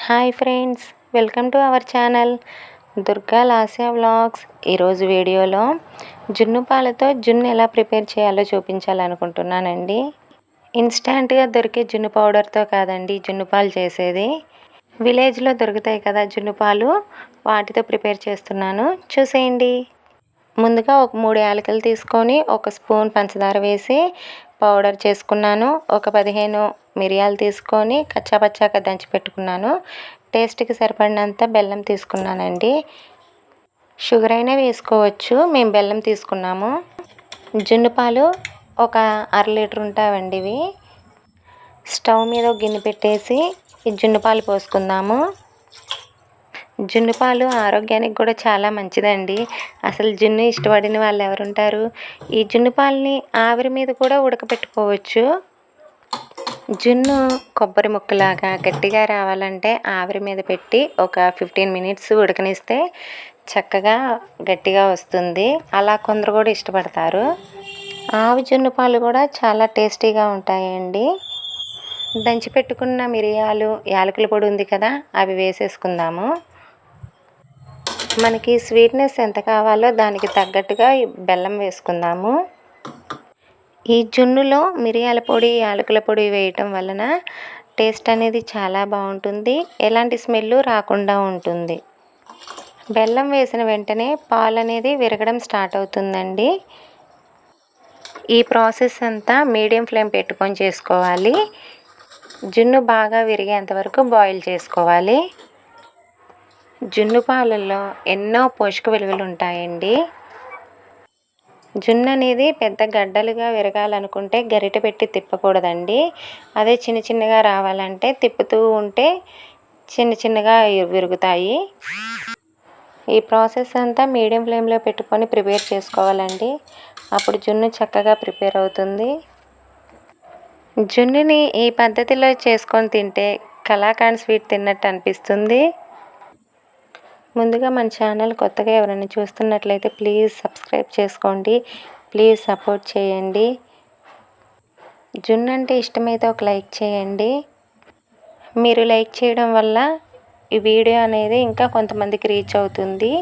Hi friends, welcome to our channel Durga Lasya vlogs. ఈరోజు వీడియోలో జున్ను పాలతో జున్ను ఎలా ప్రిపేర్ చేయాలో చూపించాలనుకుంటున్నానండి. ఇన్స్టాంట్గా దొరికే జున్ను పౌడర్తో కాదండి జున్ను పాలు చేసేది. విలేజ్లో దొరుకుతాయి కదా జున్ను పాలు, వాటితో ప్రిపేర్ చేస్తున్నాను, చూసేయండి. ముందుగా ఒక 3 యాలకులు తీసుకొని ఒక స్పూన్ పంచదార వేసి పౌడర్ చేసుకున్నాను. ఒక 15 మిరియాలు తీసుకొని కచ్చాపచ్చాగా దంచి పెట్టుకున్నాను. టేస్ట్కి సరిపడినంత బెల్లం తీసుకున్నానండి. షుగర్ అయినా వేసుకోవచ్చు, మేము బెల్లం తీసుకున్నాము. జున్ను పాలు ఒక 1/2 లీటర్ ఉంటాయండి ఇవి. స్టవ్ మీద ఒక గిన్నె పెట్టేసి ఈ జున్ను పాలు పోసుకుందాము. జున్ను పాలు ఆరోగ్యానికి కూడా చాలా మంచిదండి. అసలు జున్ను ఇష్టపడిన వాళ్ళు ఎవరుంటారు? ఈ జున్ను పాలని ఆవిరి మీద కూడా ఉడకపెట్టుకోవచ్చు. జున్ను కొబ్బరి ముక్కలాగా గట్టిగా రావాలంటే ఆవిరి మీద పెట్టి ఒక 15 మినిట్స్ ఉడకనిస్తే చక్కగా గట్టిగా వస్తుంది. అలా కొందరు కూడా ఇష్టపడతారు. ఆవు జున్ను పాలు కూడా చాలా టేస్టీగా ఉంటాయండి. దంచి పెట్టుకున్న మిరియాలు, యాలకుల పొడి ఉంది కదా, అవి వేసేసుకుందాము. మనకి స్వీట్నెస్ ఎంత కావాలో దానికి తగ్గట్టుగా బెల్లం వేసుకుందాము. ఈ జున్నులో మిరియాల పొడి, యాలకుల పొడి వేయటం వలన టేస్ట్ అనేది చాలా బాగుంటుంది, ఎలాంటి స్మెల్ రాకుండా ఉంటుంది. బెల్లం వేసిన వెంటనే పాలు అనేది విరగడం స్టార్ట్ అవుతుందండి. ఈ ప్రాసెస్ అంతా మీడియం ఫ్లేమ్ పెట్టుకొని చేసుకోవాలి. జున్ను బాగా విరిగేంత వరకు బాయిల్ చేసుకోవాలి. జున్ను పాలల్లో ఎన్నో పోషక విలువలు ఉంటాయండి. జున్ను అనేది పెద్ద గడ్డలుగా విరగాలనుకుంటే గరిటె పెట్టి తిప్పకూడదండి. అదే చిన్న చిన్నగా రావాలంటే తిప్పుతూ ఉంటే చిన్న చిన్నగా విరుగుతాయి. ఈ ప్రాసెస్ అంతా మీడియం ఫ్లేమ్లో పెట్టుకొని ప్రిపేర్ చేసుకోవాలండి. అప్పుడు జున్ను చక్కగా ప్రిపేర్ అవుతుంది. జున్నుని ఈ పద్ధతిలో చేసుకొని తింటే కలాకండ్ స్వీట్ తిన్నట్టు అనిపిస్తుంది. ముందుగా మన ఛానల్ కొత్తగా ఎవరైనా చూస్తున్నట్లయితే ప్లీజ్ సబ్స్క్రైబ్ చేసుకోండి, ప్లీజ్ సపోర్ట్ చేయండి. జున్ను అంటే ఇష్టమైతే ఒక లైక్ చేయండి. మీరు లైక్ చేయడం వల్ల ఈ వీడియో అనేది ఇంకా కొంతమందికి రీచ్ అవుతుంది.